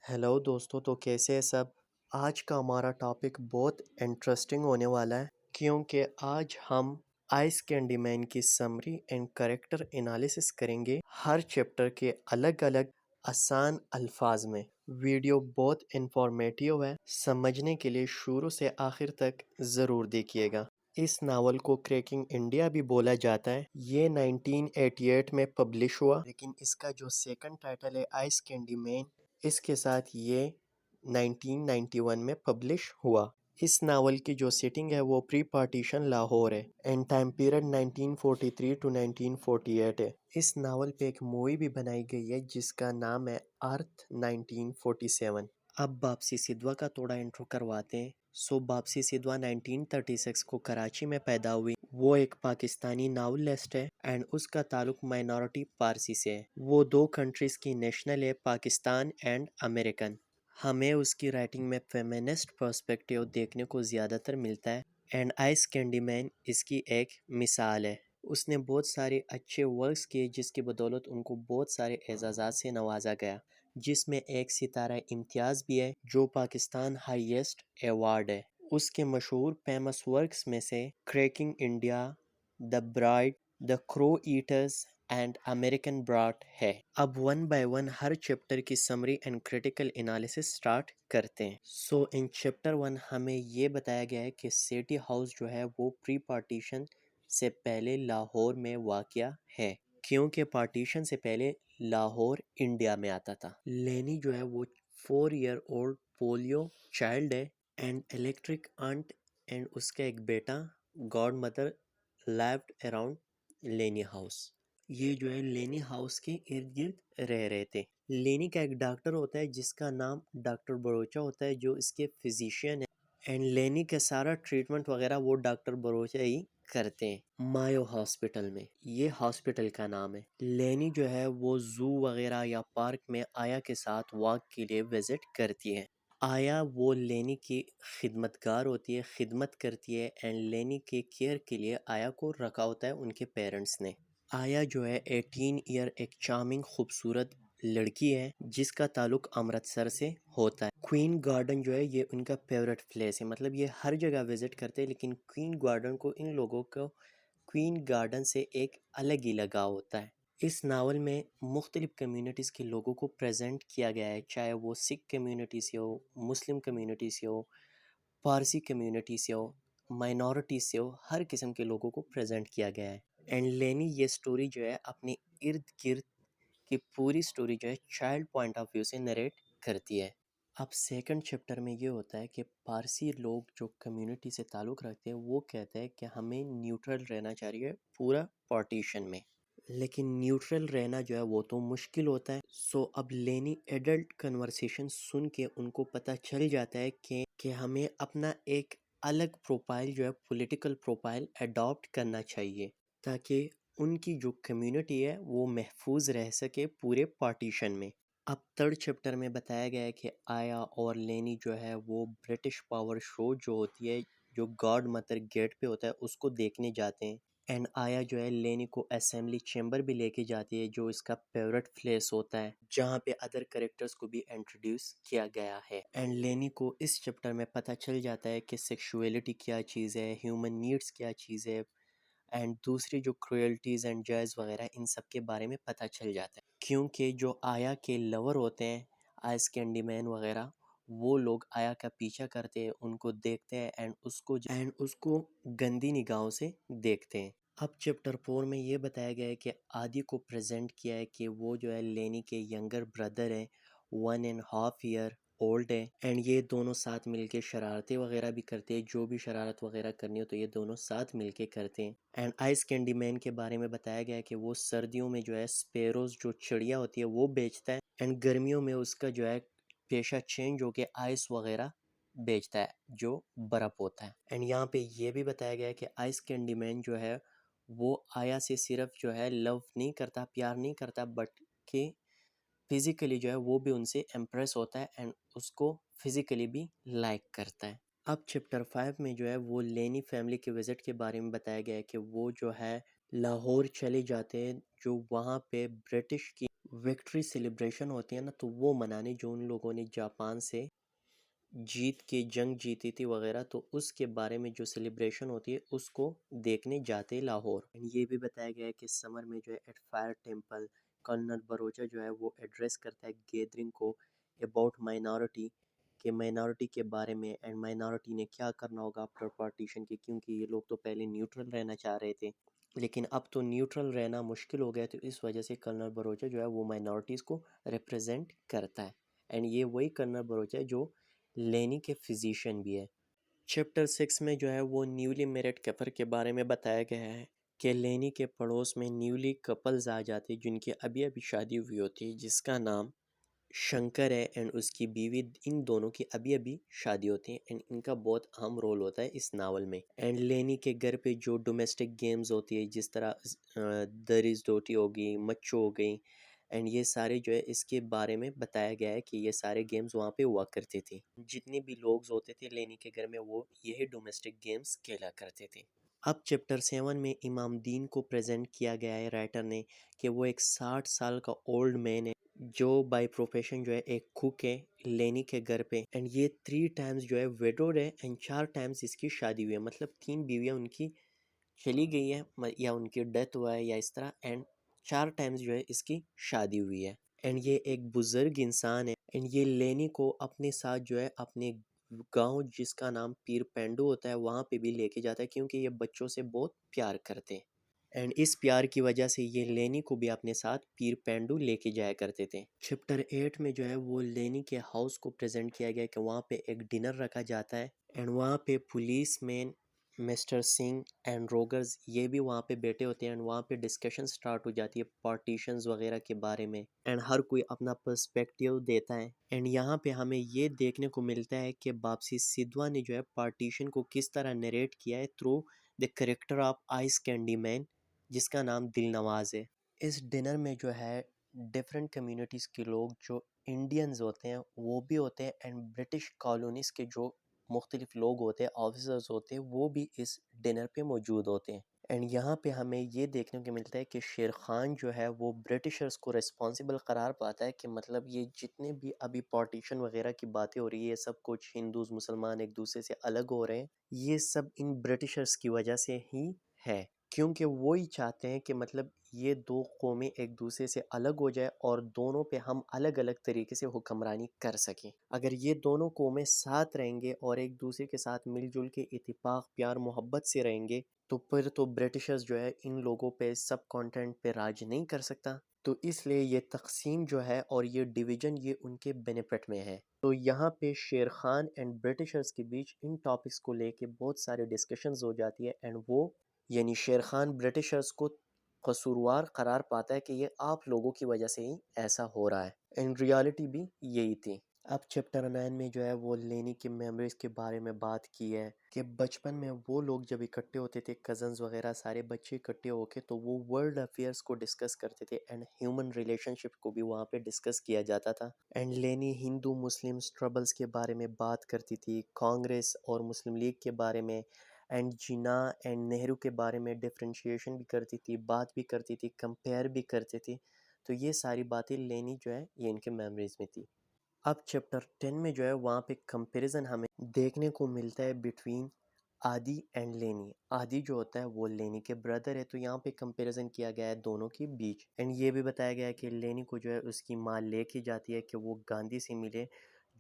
Hello दोस्तों, तो कैसे हैं सब। आज का हमारा टॉपिक बहुत इंटरेस्टिंग होने वाला है क्योंकि आज हम आइस कैंडी मैन की समरी एंड करेक्टर एनालिसिस करेंगे हर चैप्टर के अलग अलग आसान अल्फाज में। वीडियो बहुत इंफॉर्मेटिव है, समझने के लिए शुरू से आखिर तक ज़रूर देखिएगा। इस नावल को क्रैकिंग इंडिया भी बोला जाता है। ये 1988 में पब्लिश हुआ, लेकिन इसका जो सेकंड टाइटल है आइस कैंडी मैन, इसके साथ ये 1991 में पब्लिश हुआ। इस नावल की जो सेटिंग है वो प्री पार्टीशन लाहौर है एंड टाइम पीरियड 1943 टू 1948 है। इस नावल पे एक मूवी भी बनाई गई है जिसका नाम है अर्थ 1947। अब बापसी सिद्धवा का थोड़ा इंट्रो करवाते हैं। बापसी सिद्धवा 1936 को कराची में पैदा हुई। वो एक पाकिस्तानी नावलिस्ट है एंड उसका ताल्लुक माइनॉरिटी पारसी से है। वो दो कंट्रीज़ की नेशनल है, पाकिस्तान एंड अमेरिकन। हमें उसकी राइटिंग में फेमिनिस्ट पर्सपेक्टिव देखने को ज़्यादातर मिलता है एंड आइस कैंडी मैन इसकी एक मिसाल है। उसने बहुत सारे अच्छे वर्क्स किए जिसकी बदौलत उनको बहुत सारे एजाज़ात से नवाजा गया, जिसमें एक सितारा इम्तियाज़ भी है जो पाकिस्तान हाईएस्ट एवार्ड है। उसके मशहूर फेमस वर्क्स में से cracking India, the bride, the crow eaters and American brat है। अब वन बाय वन हर चैप्टर की summary and critical analysis start करते हैं। इन चैप्टर 1 हमें ये बताया गया है कि सिटी हाउस जो है वो प्री पार्टीशन से पहले लाहौर में वाक़या है, क्योंकि पार्टीशन से पहले लाहौर इंडिया में आता था। लेनी जो है वो 4 ईयर ओल्ड पोलियो चाइल्ड है एंड इलेक्ट्रिक आंट एंड उसका एक बेटा गॉड मदर लिव्ड अराउंड लेनी हाउस। ये जो है लेनी हाउस के इर्द गिर्द रह रहे थे। लेनी का एक डॉक्टर होता है जिसका नाम डॉक्टर बरोचा होता है, जो इसके फिजिशियन है एंड लेनी का सारा ट्रीटमेंट वगैरह वो डॉक्टर बरोचा ही करते हैं मायो हॉस्पिटल में। ये हॉस्पिटल का नाम है। लेनी जो है वो जू वगैरह या पार्क में आया के साथ वॉक के लिए विजिट करती है। आया वो लेनी की खिदमतगार होती है, खिदमत करती है एंड लेनी के केयर के लिए आया को रखा होता है उनके पेरेंट्स ने। आया जो है 18 ईयर एक चार्मिंग खूबसूरत लड़की है जिसका ताल्लुक अमृतसर से होता है। क्वीन गार्डन जो है ये उनका फेवरेट प्लेस है, मतलब ये हर जगह विजिट करते हैं, लेकिन क्वीन गार्डन को इन लोगों को क्वीन गार्डन से एक अलग ही लगाव होता है। इस नावल में मुख्तलिफ कम्युनिटीज़ के लोगों को प्रेजेंट किया गया है, चाहे वो सिख कम्युनिटी से हो, मुस्लिम कम्युनिटी से हो, पारसी कम्युनिटी से हो, माइनॉरिटी से हो, हर किस्म के लोगों को प्रेजेंट किया गया है। एंड लेनी ये स्टोरी जो है अपने इर्द गिर्द की पूरी स्टोरी जो है चाइल्ड पॉइंट ऑफ व्यू से नरेट करती है। अब सेकंड चैप्टर में ये होता है कि पारसी लोग जो कम्युनिटी से ताल्लुक़ रखते हैं वो कहते हैं कि हमें न्यूट्रल रहना चाहिए पूरा पार्टीशन में, लेकिन न्यूट्रल रहना जो है वो तो मुश्किल होता है। अब लेनी एडल्ट कन्वर्सेशन सुन के उनको पता चल जाता है कि हमें अपना एक अलग प्रोफाइल जो है पॉलिटिकल प्रोफाइल अडॉप्ट करना चाहिए, ताकि उनकी जो कम्युनिटी है वो महफूज रह सके पूरे पार्टीशन में। अब थर्ड चैप्टर में बताया गया है कि आया और लेनी जो है वो ब्रिटिश पावर शो जो होती है, जो गॉड मदर गेट पे होता है, उसको देखने जाते हैं एंड आया जो है लेनी को असेंबली चेंबर भी लेके जाती है, जो इसका फेवरेट प्लेस होता है जहाँ पे अदर करेक्टर्स को भी इंट्रोड्यूस किया गया है। एंड लेनी को इस चैप्टर में पता चल जाता है कि सेक्सुअलिटी क्या चीज़ है, ह्यूमन नीड्स क्या चीज़ है एंड दूसरी जो क्रुएल्टीज़ एंड जॉयज़ वगैरह इन सब के बारे में पता चल जाता है, क्योंकि जो आया के लवर होते हैं आइस कैंडी मैन वगैरह, वो लोग आया का पीछा करते हैं, उनको देखते हैं एंड उसको गंदी निगाहों से देखते हैं। अब चैप्टर 4 में ये बताया गया है कि आदि को प्रेजेंट किया है कि वो जो है लेनी के यंगर ब्रदर है, 1.5 ईयर ओल्ड है एंड ये दोनों साथ मिलके शरारतें वगैरह भी करते हैं। जो भी शरारत वगैरह करनी हो तो ये दोनों साथ मिलके करते हैं। एंड आइस कैंडी मैन के बारे में बताया गया है कि वो सर्दियों में जो है स्पेरोज जो चिड़िया होती है वो बेचता है एंड गर्मियों में उसका जो है पेशा चेंज होके आइस वगैरह बेचता है जो बर्फ़ होता है। एंड यहाँ पे ये भी बताया गया है कि आइस कैंडी मैन जो है वो आया से सिर्फ जो है लव नहीं करता, प्यार नहीं करता, बट कि फिज़िकली जो है वो भी उनसे इम्प्रेस होता है एंड उसको फिज़िकली भी लाइक करता है। अब चैप्टर 5 में जो है वो लेनी फैमिली के विज़िट के बारे में बताया गया है कि वो जो है लाहौर चले जाते हैं, जो वहाँ पे ब्रिटिश की विक्ट्री सेलिब्रेशन होती है ना, तो वो मनाने जो उन लोगों ने जापान से जीत के जंग जीती थी वगैरह, तो उसके बारे में जो सेलिब्रेशन होती है उसको देखने जाते हैं लाहौर। एंड ये भी बताया गया है कि समर में जो है एट फायर टेम्पल कर्नल बरोचा जो है वो एड्रेस करता है गैदरिंग को अबाउट माइनॉरिटी, के माइनॉरिटी के बारे में, एंड माइनॉरिटी ने क्या करना होगा आफ्टर पार्टीशन के, क्योंकि ये लोग तो पहले न्यूट्रल रहना चाह रहे थे लेकिन अब तो न्यूट्रल रहना मुश्किल हो गया, तो इस वजह से कर्नल बरोचा जो है वो माइनॉरिटीज़ को रिप्रेजेंट करता है। एंड ये वही कर्नल बरोचा है जो लेनी के फिजिशियन भी है। चैप्टर 6 में जो है वो न्यूली मैरिड कपल के बारे में बताया गया है कि लेनी के पड़ोस में न्यूली कपल्स आ जाते हैं जिनकी अभी अभी शादी हुई होती है, जिसका नाम शंकर है एंड उसकी बीवी। इन दोनों की अभी अभी शादी होती है एंड इनका बहुत अहम रोल होता है इस नावल में। एंड लेनी के घर पे जो डोमेस्टिक गेम्स होती है, जिस तरह दरिज डोटी हो गई, मच्छो हो गई, एंड ये सारे जो है इसके बारे में बताया गया है कि ये सारे गेम्स वहाँ पे हुआ करते थे। जितने भी लोग होते थे लेनी के घर में वो यही डोमेस्टिक गेम्स खेला करते थे। अब चैप्टर 7 में इमाम दीन को प्रेजेंट किया गया है राइटर ने कि वो एक 60 साल का ओल्ड मैन है जो बाय प्रोफेशन जो है एक कुक है लेनी के घर पे। एंड ये 3 टाइम्स जो है वेडोड है एंड 4 टाइम्स इसकी शादी हुई है, मतलब 3 बीवियाँ उनकी चली गई है या उनकी डेथ हुआ है या इस तरह, एंड 4 टाइम्स जो है इसकी शादी हुई है। एंड ये एक बुजुर्ग इंसान है एंड ये लेनी को अपने साथ जो है अपने गांव जिसका नाम पीर पेंडू होता है वहाँ पे भी लेके जाता है, क्योंकि ये बच्चों से बहुत प्यार करते हैं। एंड इस प्यार की वजह से ये लेनी को भी अपने साथ पीर पेंडू लेके जाया करते थे। चैप्टर 8 में जो है वो लेनी के हाउस को प्रेजेंट किया गया कि वहाँ पे एक डिनर रखा जाता है एंड वहाँ पे police man mister Singh and Rogers ये भी वहाँ पे बैठे होते हैं एंड वहाँ पे डिस्कशन स्टार्ट हो जाती है पार्टीशंस वगैरह के बारे में एंड हर कोई अपना पर्सपेक्टिव देता है। एंड यहाँ पे हमें ये देखने को मिलता है कि बापसी सिद्धवा ने जो है पार्टीशन को किस तरह नरेट किया है through the character of ice candy man, जिसका नाम दिल नवाज है। इस डिनर में जो है डिफरेंट कम्युनिटीज़ के लोग जो इंडियंस होते हैं वो भी होते हैं एंड ब्रिटिश कॉलोनीज़ के जो मुख्तलिफ लोग होते हैं ऑफिसर्स होते हैं वो भी इस डिनर पे मौजूद होते हैं। एंड यहाँ पे हमें ये देखने को मिलता है कि शेर खान जो है वो ब्रिटिशर्स को रिस्पॉन्सिबल करार पाता है कि मतलब ये जितने भी अभी पार्टीशन वगैरह की बातें हो रही है, ये सब कुछ हिंदूज मुसलमान एक दूसरे से अलग हो रहे हैं, ये सब इन ब्रिटिशर्स की वजह से ही है, क्योंकि वो ही चाहते हैं कि मतलब ये दो कौमें एक दूसरे से अलग हो जाए और दोनों पे हम अलग अलग तरीके से हुक्मरानी कर सकें। अगर ये दोनों कौमें साथ रहेंगे और एक दूसरे के साथ मिलजुल के इत्तेफाक प्यार मोहब्बत से रहेंगे तो फिर तो ब्रिटिशर्स जो है इन लोगों पे सब कॉन्टिनेंट पे राज नहीं कर सकता। तो इसलिए ये तकसीम जो है और ये डिवीज़न ये उनके बेनिफिट में है। तो यहाँ पे शेर खान एंड ब्रिटिशर्स के बीच इन टॉपिक्स को लेके बहुत सारे डिस्कशंस हो जाती है एंड वो यानी शेर खान ब्रिटिशर्स को कसूरवार करार पाता है कि ये आप लोगों की वजह से ही ऐसा हो रहा है एंड रियलिटी भी यही थी। अब चैप्टर 9 में जो है वो लेनी की मेमोरीज के बारे में बात की है कि बचपन में वो लोग जब इकट्ठे होते थे कज़न्स वगैरह सारे बच्चे इकट्ठे होके तो वो वर्ल्ड अफेयर्स को डिस्कस करते थे एंड ह्यूमन रिलेशनशिप को भी वहाँ पे डिस्कस किया जाता था। एंड लेनी हिंदू मुस्लिम ट्रबल्स के बारे में बात करती थी, कांग्रेस और मुस्लिम लीग के बारे में, एंड जिन्ना एंड नेहरू के बारे में डिफ्रेंशिएशन भी करती थी, बात भी करती थी, कंपेयर भी करती थी। तो ये सारी बातें लेनी जो है ये इनके मेमोरीज में थी। अब चैप्टर 10 में जो है वहाँ पे कंपैरिजन हमें देखने को मिलता है बिटवीन आदि एंड लेनी। आदि जो होता है वो लेनी के ब्रदर है, तो यहाँ पे कंपैरिजन किया गया है दोनों के बीच। एंड ये भी बताया गया है कि लेनी को जो है उसकी माँ लेके जाती है कि वो गांधी से मिले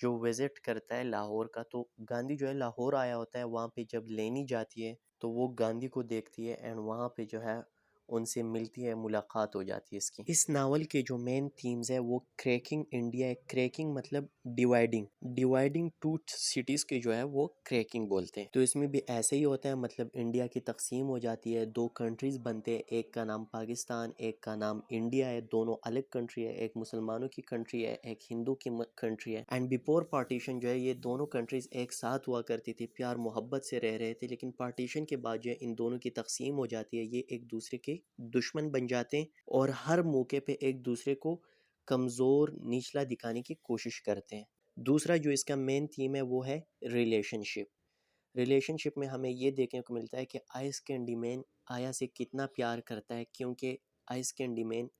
जो विजिट करता है लाहौर का। तो गांधी जो है लाहौर आया होता है, वहाँ पे जब लेनी जाती है तो वो गांधी को देखती है एंड वहाँ पे जो है उनसे मिलती है, मुलाकात हो जाती है इसकी। इस नावल के जो मेन थीम्स है वो क्रैकिंग इंडिया है। क्रैकिंग मतलब डिवाइडिंग, डिवाइडिंग टू सिटीज़ के जो है वो क्रैकिंग बोलते हैं। तो इसमें भी ऐसे ही होता है, मतलब इंडिया की तकसीम हो जाती है, दो कंट्रीज़ बनते हैं, एक का नाम पाकिस्तान एक का नाम इंडिया है, दोनों अलग कंट्री है, एक मुसलमानों की कंट्री है एक हिंदू की कंट्री है। एंड बिफोर पार्टीशन जो है ये दोनों कंट्रीज़ एक साथ हुआ करती थी, प्यार मोहब्बत से रह रहे थे, लेकिन पार्टीशन के बाद जो है इन दोनों की तकसीम हो जाती है, ये एक दूसरे के दुश्मन बन जाते हैं और हर मौके पे एक दूसरे को कमज़ोर निचला दिखाने की कोशिश करते हैं। दूसरा जो इसका मेन थीम है वो है रिलेशनशिप। रिलेशनशिप में हमें ये देखने को मिलता है कि आइस कैंडी मैन आया से कितना प्यार करता है, क्योंकि आइस कैंडी मैन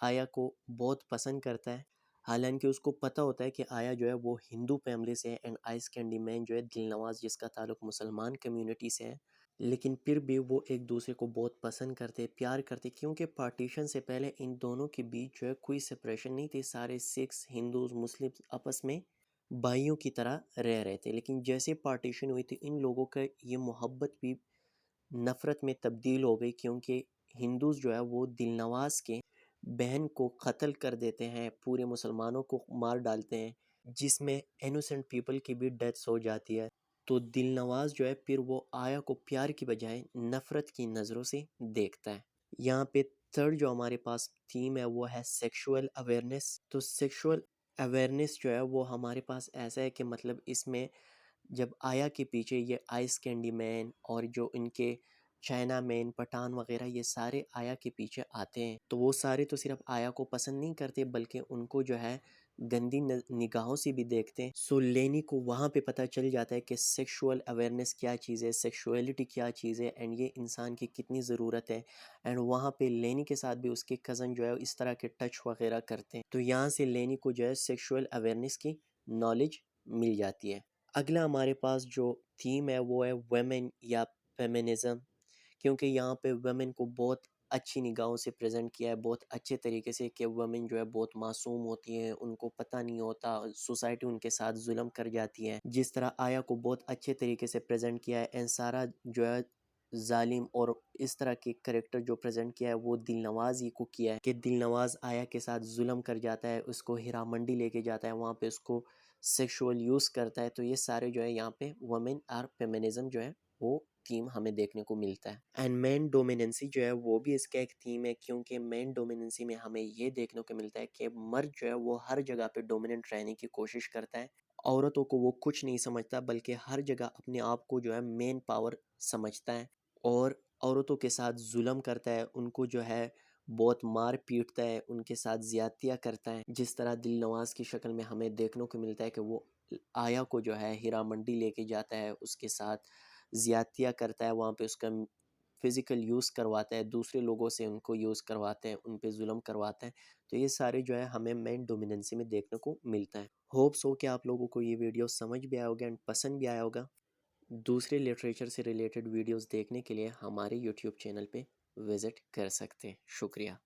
आया को बहुत पसंद करता है, हालांकि उसको पता होता है कि आया जो है वो हिंदू फैमिली से है एंड आइस कैंडी मैन जो है दिलनवाज जिसका ताल्लुक मुसलमान कम्युनिटी से है, लेकिन फिर भी वो एक दूसरे को बहुत पसंद करते, प्यार करते, क्योंकि पार्टीशन से पहले इन दोनों के बीच जो है कोई सेपरेशन नहीं थी। सारे सिख्स, हिंदूज, मुस्लिम आपस में भाइयों की तरह रह रहे थे। लेकिन जैसे पार्टीशन हुई थी, इन लोगों का ये मोहब्बत भी नफ़रत में तब्दील हो गई, क्योंकि हिंदूज जो है वो दिलनवाज के बहन को कत्ल कर देते हैं, पूरे मुसलमानों को मार डालते हैं, जिसमें इनोसेंट पीपल की भी डेथ्स हो जाती है। तो दिलनवाज जो है फिर वो आया को प्यार की बजाय नफ़रत की नज़रों से देखता है। यहाँ पे थर्ड जो हमारे पास थीम है वो है सेक्सुअल अवेयरनेस। तो सेक्सुअल अवेयरनेस जो है वो हमारे पास ऐसा है कि मतलब इसमें जब आया के पीछे ये आइस कैंडी मैन और जो इनके चाइना मैन, पठान वगैरह ये सारे आया के पीछे आते हैं, तो वो सारे तो सिर्फ आया को पसंद नहीं करते बल्कि उनको जो है गंदी निगाहों से भी देखते हैं। सो लेनी को वहाँ पे पता चल जाता है कि सेक्सुअल अवेयरनेस क्या चीज़ है, सेक्सुअलिटी क्या चीज़ है एंड ये इंसान की कितनी ज़रूरत है। एंड वहाँ पे लेनी के साथ भी उसके कज़न जो है इस तरह के टच वगैरह करते हैं, तो यहाँ से लेनी को जो है सेक्सुअल अवेयरनेस की नॉलेज मिल जाती है। अगला हमारे पास जो थीम है वो है वुमेन या फेमिनिज्म, क्योंकि यहाँ पे वुमेन को बहुत अच्छी निगाहों से प्रेजेंट किया है, बहुत अच्छे तरीके से, कि वुमेन जो है बहुत मासूम होती हैं, उनको पता नहीं होता, सोसाइटी उनके साथ जुल्म कर जाती है। जिस तरह आया को बहुत अच्छे तरीके से प्रेजेंट किया है एंड सारा जो है जालिम और इस तरह के करेक्टर जो प्रेजेंट किया है वो दिलनवाज ही को किया है, कि दिलनवाज आया के साथ जुल्म कर जाता है, उसको हीरा मंडी लेके जाता है, वहाँ पे उसको सेक्सुअल यूज़ करता है। तो ये सारे जो है यहाँ पे वुमेन और फेमिनिज्म जो है वो थीम हमें देखने को मिलता है। एंड मैन डोमिनेंसी जो है वो भी इसका एक थीम है, क्योंकि मैन डोमिनेंसी में हमें ये देखने को मिलता है कि मर्द जो है वो हर जगह पे डोमिनेंट रहने की कोशिश करता है, औरतों को वो कुछ नहीं समझता बल्कि हर जगह अपने आप को जो है मेन पावर समझता है और औरतों के साथ जुल्म करता है, उनको जो है बहुत मार पीटता है, उनके साथ ज़्यादतियाँ करता है। जिस तरह दिलनवाज की शक्ल में हमें देखने को मिलता है कि वो आया को जो है हीरा मंडी लेके जाता है, उसके साथ ज़्यादतियाँ करता है, वहाँ पे उसका फिज़िकल यूज़ करवाता है, दूसरे लोगों से उनको यूज़ करवाते हैं, उन पे जुल्म करवाता है। तो ये सारे जो है हमें मेन डोमिनेंसी में देखने को मिलता है। होप्स हो कि आप लोगों को ये वीडियो समझ भी आया होगा एंड पसंद भी आया होगा। दूसरे लिटरेचर से रिलेटेड वीडियोस देखने के लिए हमारे यूट्यूब चैनल पे विज़िट कर सकते हैं। शुक्रिया।